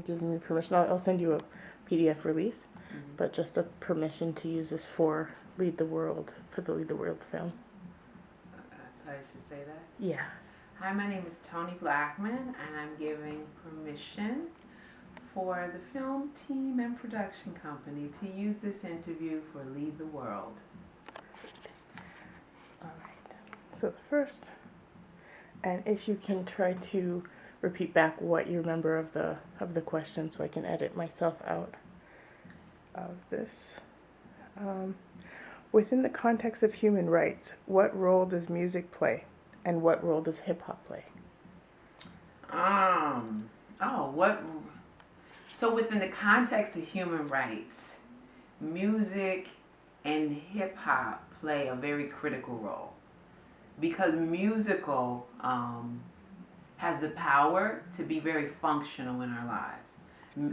giving me permission. I'll send you a PDF release, but just a permission to use this for Lead the World, for the Lead the World film. So I should say that? Yeah. Hi, my name is Toni Blackman, and I'm giving permission for the film team and production company to use this interview for Lead the World. All right. So the first, and if you can try to repeat back what you remember of the question, so I can edit myself out of this. Within the context of human rights, what role does music play, and what role does hip hop play? So within the context of human rights, music and hip hop play a very critical role because musical has the power to be very functional in our lives.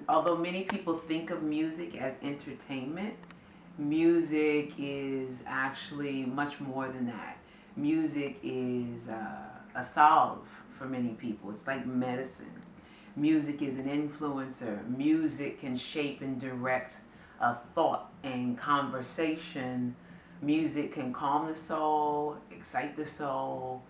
Although many people think of music as entertainment, music is actually much more than that. Music is a salve for many people. It's like medicine. Music is an influencer. Music can shape and direct a thought and conversation. Music can calm the soul, excite the soul.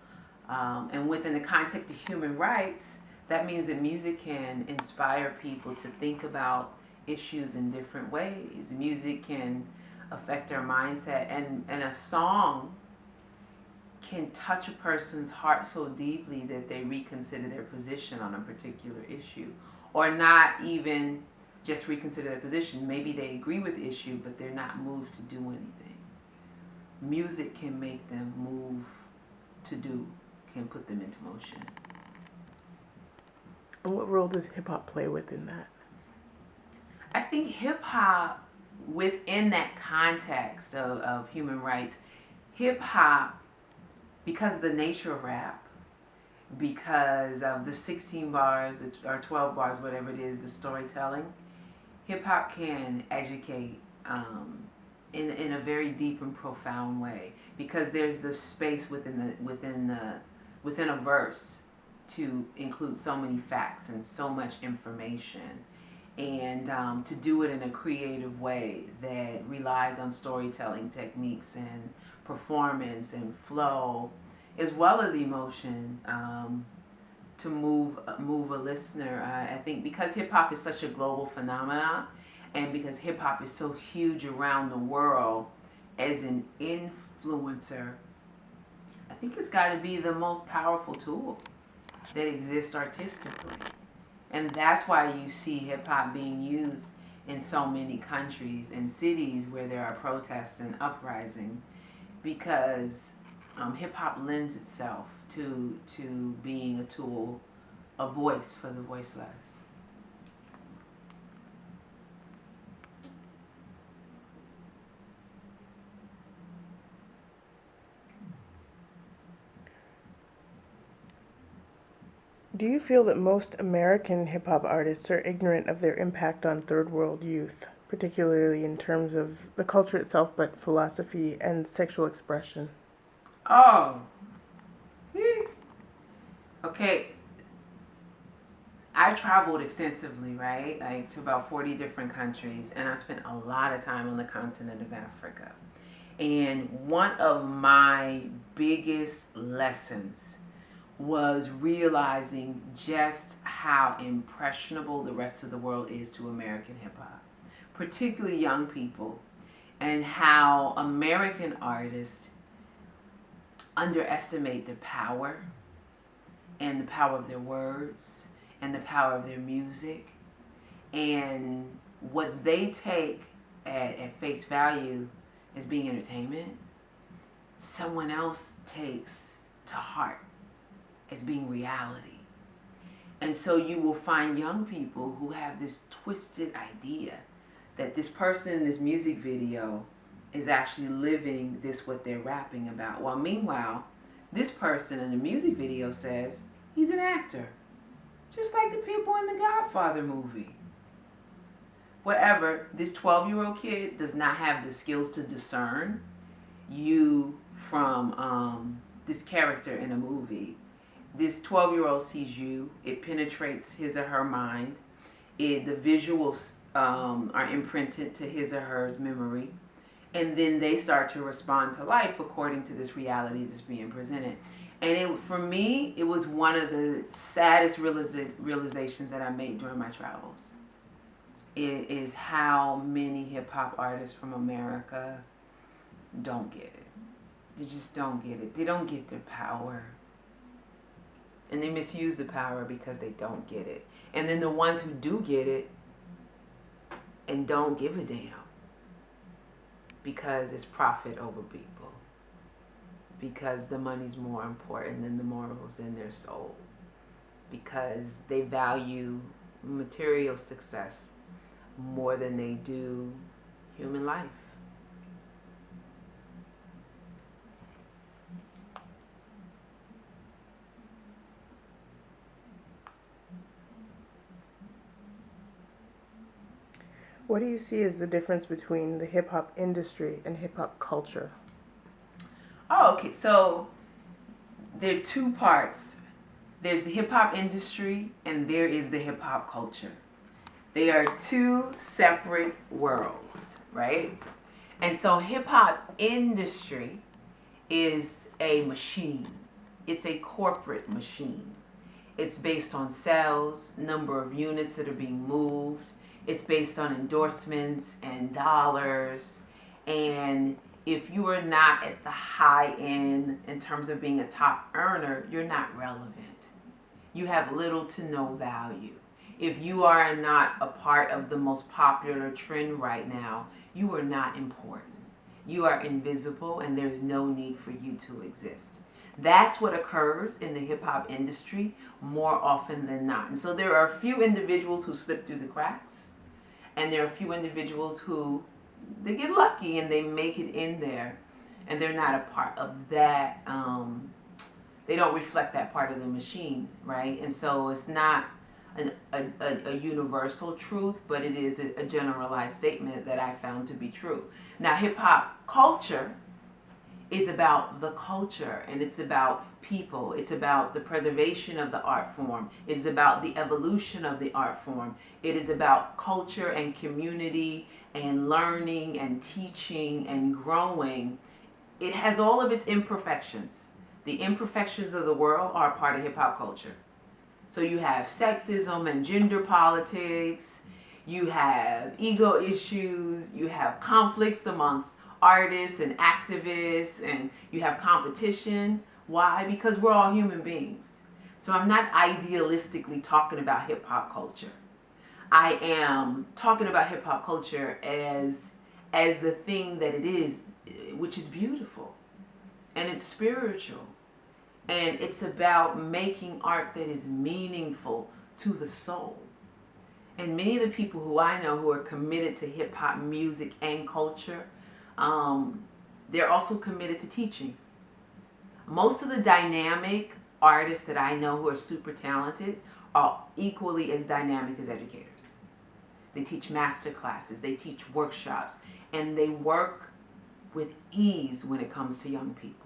And within the context of human rights, that means that music can inspire people to think about issues in different ways. Music can affect our mindset, and a song can touch a person's heart so deeply that they reconsider their position on a particular issue, or not even just reconsider their position. Maybe they agree with the issue, but they're not moved to do anything. Music can make them move to do, can put them into motion. And what role does hip hop play within that? I think hip hop, within that context of human rights, hip hop, because of the nature of rap, because of the 16 bars or 12 bars, whatever it is, the storytelling, hip hop can educate in a very deep and profound way, because there's the space within a verse to include so many facts and so much information, and to do it in a creative way that relies on storytelling techniques and performance and flow, as well as emotion, to move a listener. I think because hip hop is such a global phenomenon, and because hip hop is so huge around the world as an influencer, I think it's got to be the most powerful tool that exists artistically. And that's why you see hip hop being used in so many countries and cities where there are protests and uprisings, because hip hop lends itself to being a tool, a voice for the voiceless. Do you feel that most American hip hop artists are ignorant of their impact on third world youth, particularly in terms of the culture itself, but philosophy and sexual expression? Oh, okay. I've traveled extensively, right? Like to about 40 different countries, and I've spent a lot of time on the continent of Africa. And one of my biggest lessons was realizing just how impressionable the rest of the world is to American hip hop, particularly young people, and how American artists underestimate their power and the power of their words and the power of their music, and what they take at face value as being entertainment, someone else takes to heart as being reality. And so you will find young people who have this twisted idea that this person in this music video is actually living this what they're rapping about. While meanwhile, this person in the music video says he's an actor, just like the people in the Godfather movie. Whatever, this 12-year-old kid does not have the skills to discern you from this character in a movie. This 12-year-old sees you, it penetrates his or her mind, the visuals are imprinted to his or her memory, and then they start to respond to life according to this reality that's being presented. And for me, it was one of the saddest realizations that I made during my travels. It is how many hip hop artists from America don't get it. They just don't get it. They don't get their power. And they misuse the power because they don't get it. And then the ones who do get it and don't give a damn because it's profit over people. Because the money's more important than the morals in their soul. Because they value material success more than they do human life. What do you see as the difference between the hip hop industry and hip hop culture? Oh, okay. So there are two parts. There's the hip hop industry and there is the hip hop culture. They are two separate worlds, right? And so hip hop industry is a machine. It's a corporate machine. It's based on sales, number of units that are being moved. It's based on endorsements and dollars. And if you are not at the high end in terms of being a top earner, you're not relevant. You have little to no value. If you are not a part of the most popular trend right now, you are not important. You are invisible and there's no need for you to exist. That's what occurs in the hip hop industry more often than not. And so there are a few individuals who slip through the cracks, and there are a few individuals who they get lucky and they make it in there, and they're not a part of that. They don't reflect that part of the machine, right? And so it's not a universal truth, but it is a generalized statement that I found to be true. Now, hip hop culture is about the culture, and it's about people. It's about the preservation of the art form. It is about the evolution of the art form. It is about culture and community and learning and teaching and growing. It has all of its imperfections. The imperfections of the world are a part of hip hop culture. So you have sexism and gender politics, you have ego issues, you have conflicts amongst artists and activists, and you have competition. Why? Because we're all human beings. So I'm not idealistically talking about hip hop culture. I am talking about hip hop culture as the thing that it is, which is beautiful and it's spiritual. And it's about making art that is meaningful to the soul. And many of the people who I know who are committed to hip hop music and culture, they're also committed to teaching. Most of the dynamic artists that I know who are super talented are equally as dynamic as educators. They teach master classes, they teach workshops, and they work with ease when it comes to young people.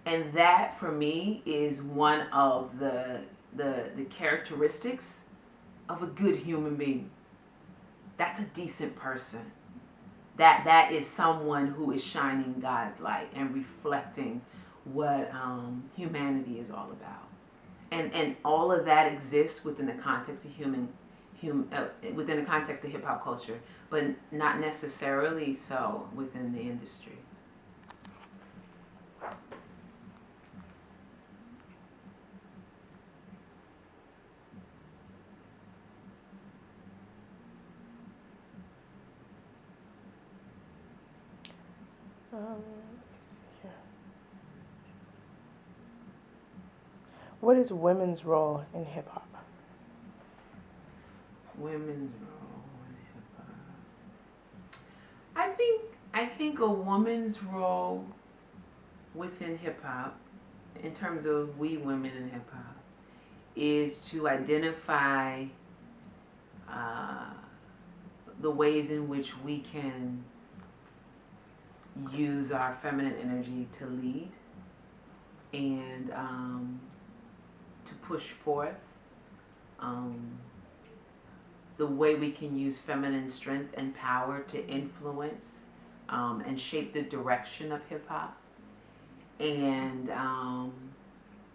And that, for me, is one of the characteristics of a good human being. That's a decent person. That is someone who is shining God's light and reflecting what humanity is all about. And all of that exists within the context of within the context of hip hop culture, but not necessarily so within the industry. Let's see here. What is women's role in hip hop? Women's role in hip hop. I think a woman's role within hip hop, in terms of we women in hip hop, is to identify the ways in which we can use our feminine energy to lead and to push forth the way we can use feminine strength and power to influence and shape the direction of hip hop, and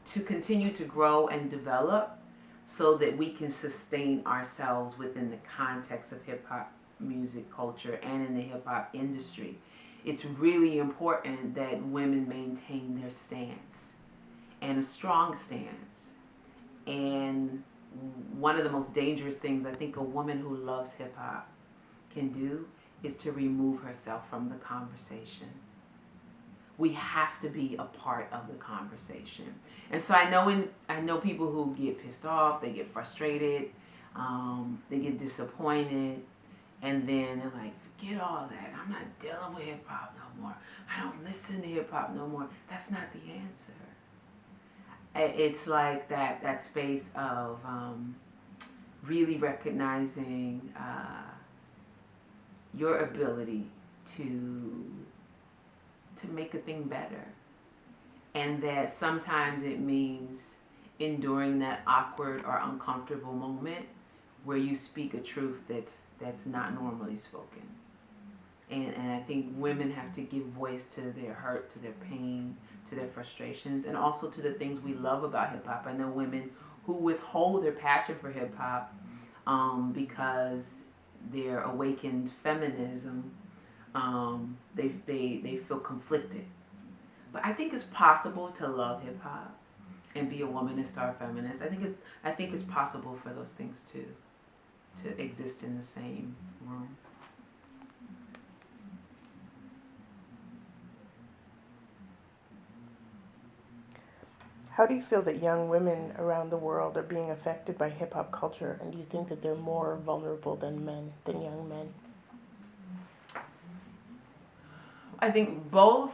to continue to grow and develop so that we can sustain ourselves within the context of hip hop music culture and in the hip hop industry. It's really important that women maintain their stance and a strong stance. And one of the most dangerous things I think a woman who loves hip hop can do is to remove herself from the conversation. We have to be a part of the conversation. And so I know people who get pissed off, they get frustrated, they get disappointed, and then they're like, forget all that. I'm not dealing with hip hop no more. I don't listen to hip hop no more. That's not the answer. It's like that space of really recognizing your ability to make a thing better, and that sometimes it means enduring that awkward or uncomfortable moment where you speak a truth that's not normally spoken. And I think women have to give voice to their hurt, to their pain, to their frustrations, and also to the things we love about hip hop. I know women who withhold their passion for hip hop because their awakened feminism, they feel conflicted. But I think it's possible to love hip hop and be a womanist or a feminist. I think it's possible for those things to exist in the same room. How do you feel that young women around the world are being affected by hip hop culture, and do you think that they're more vulnerable than young men? I think both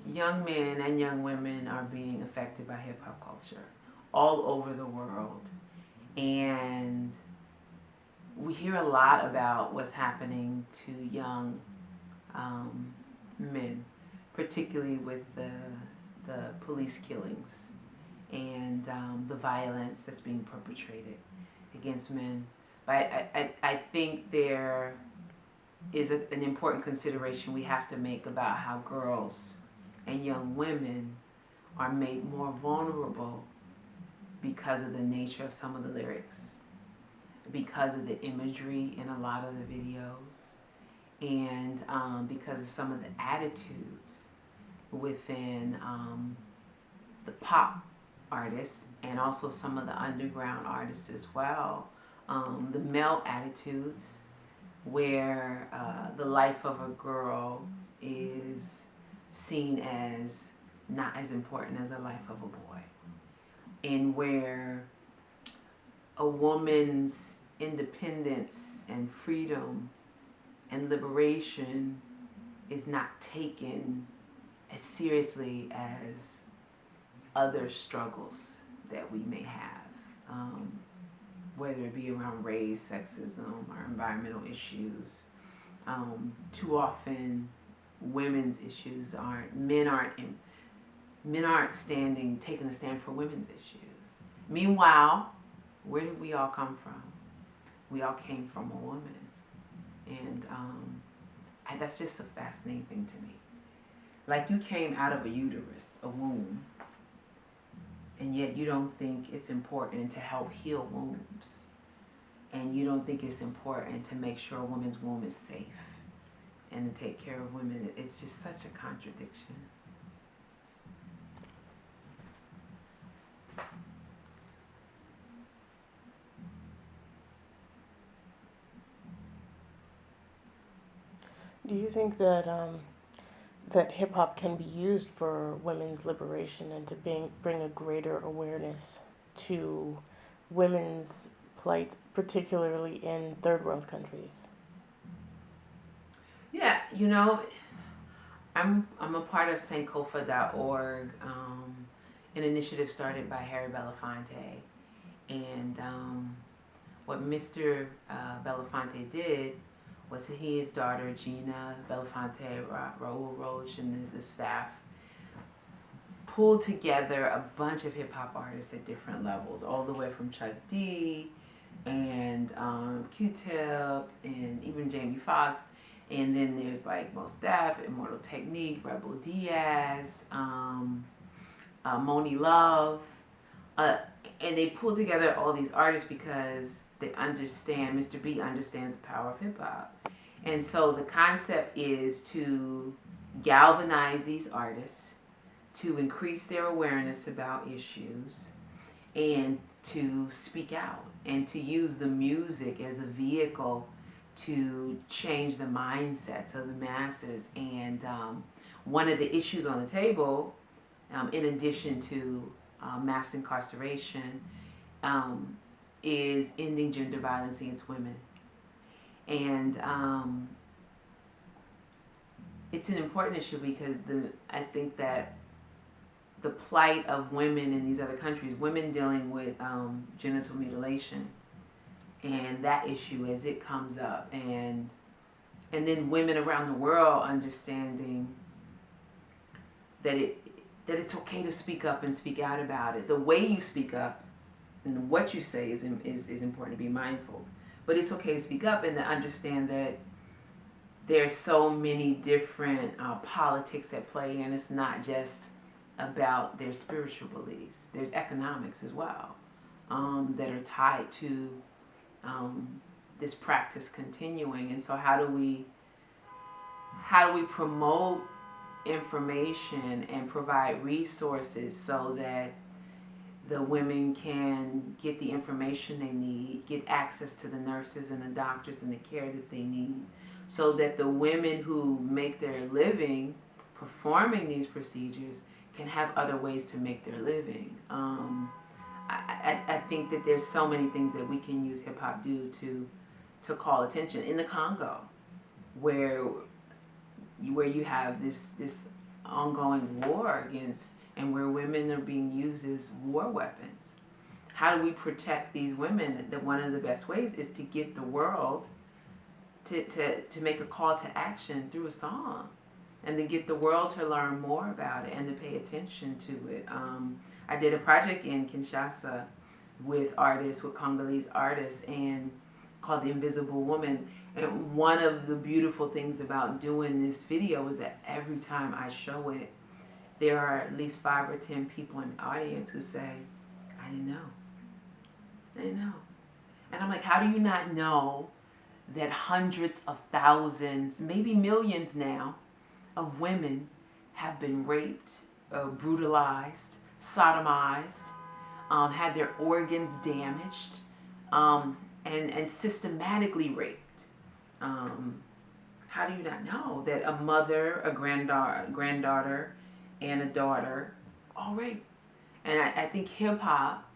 young men and young women are being affected by hip hop culture all over the world. And we hear a lot about what's happening to young men, particularly with the police killings and the violence that's being perpetrated against men. But I think there is an important consideration we have to make about how girls and young women are made more vulnerable because of the nature of some of the lyrics, because of the imagery in a lot of the videos, and because of some of the attitudes within the pop artists and also some of the underground artists as well. The male attitudes where the life of a girl is seen as not as important as the life of a boy, and where a woman's independence and freedom and liberation is not taken as seriously as other struggles that we may have, whether it be around race, sexism, or environmental issues. Too often, women's issues men aren't taking a stand for women's issues. Meanwhile, where did we all come from? We all came from a woman, and that's just a fascinating thing to me. Like, you came out of a uterus, a womb, and yet you don't think it's important to help heal wombs, and you don't think it's important to make sure a woman's womb is safe and to take care of women. It's just such a contradiction. Do you think that that hip hop can be used for women's liberation and to bring a greater awareness to women's plight, particularly in third world countries? Yeah, I'm a part of Sankofa.org, an initiative started by Harry Belafonte, and what Mr. Belafonte did was his daughter Gina Belafonte, Raul Roach, and the staff pulled together a bunch of hip hop artists at different levels, all the way from Chuck D and Q-Tip and even Jamie Foxx. And then there's like Mos Def, Immortal Technique, Rebel Diaz, Moni Love. Uh, and they pull together all these artists because they understand, Mr. B understands the power of hip hop. And so the concept is to galvanize these artists, to increase their awareness about issues, and to speak out and to use the music as a vehicle to change the mindsets of the masses. And one of the issues on the table, in addition to mass incarceration, is ending gender violence against women. And it's an important issue because I think that the plight of women in these other countries, women dealing with genital mutilation, and that issue as it comes up, and then women around the world understanding that it's okay to speak up and speak out about it. The way you speak up and what you say is important to be mindful, but it's okay to speak up and to understand that there's so many different politics at play, and it's not just about their spiritual beliefs. There's economics as well that are tied to this practice continuing. And so how do we promote information and provide resources so that the women can get the information they need, get access to the nurses and the doctors and the care that they need, so that the women who make their living performing these procedures can have other ways to make their living. I think that there's so many things that we can use hip hop do to call attention. In the Congo, where you have this ongoing war against, and where women are being used as war weapons. How do we protect these women? That one of the best ways is to get the world to make a call to action through a song, and to get the world to learn more about it and to pay attention to it. I did a project in Kinshasa with Congolese artists, and called The Invisible Woman. And one of the beautiful things about doing this video is that every time I show it, there are at least 5 or 10 people in the audience who say, I didn't know. I didn't know. And I'm like, how do you not know that hundreds of thousands, maybe millions now, of women have been raped, brutalized, sodomized, had their organs damaged, and systematically raped? How do you not know that a mother, a granddaughter, and a daughter all raped? And I think hip hop,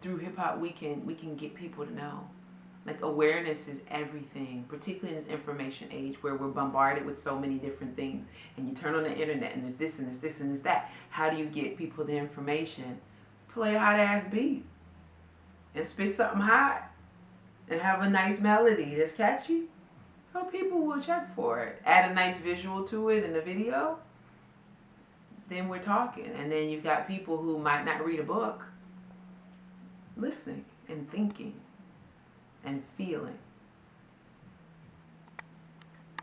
through hip hop, we can get people to know. Like, awareness is everything, particularly in this information age where we're bombarded with so many different things. And you turn on the internet and there's this and this and there's that. How do you get people the information? Play a hot ass beat and spit something hot and have a nice melody that's catchy. Well, people will check for it. Add a nice visual to it in the video, then we're talking. And then you've got people who might not read a book listening and thinking and feeling.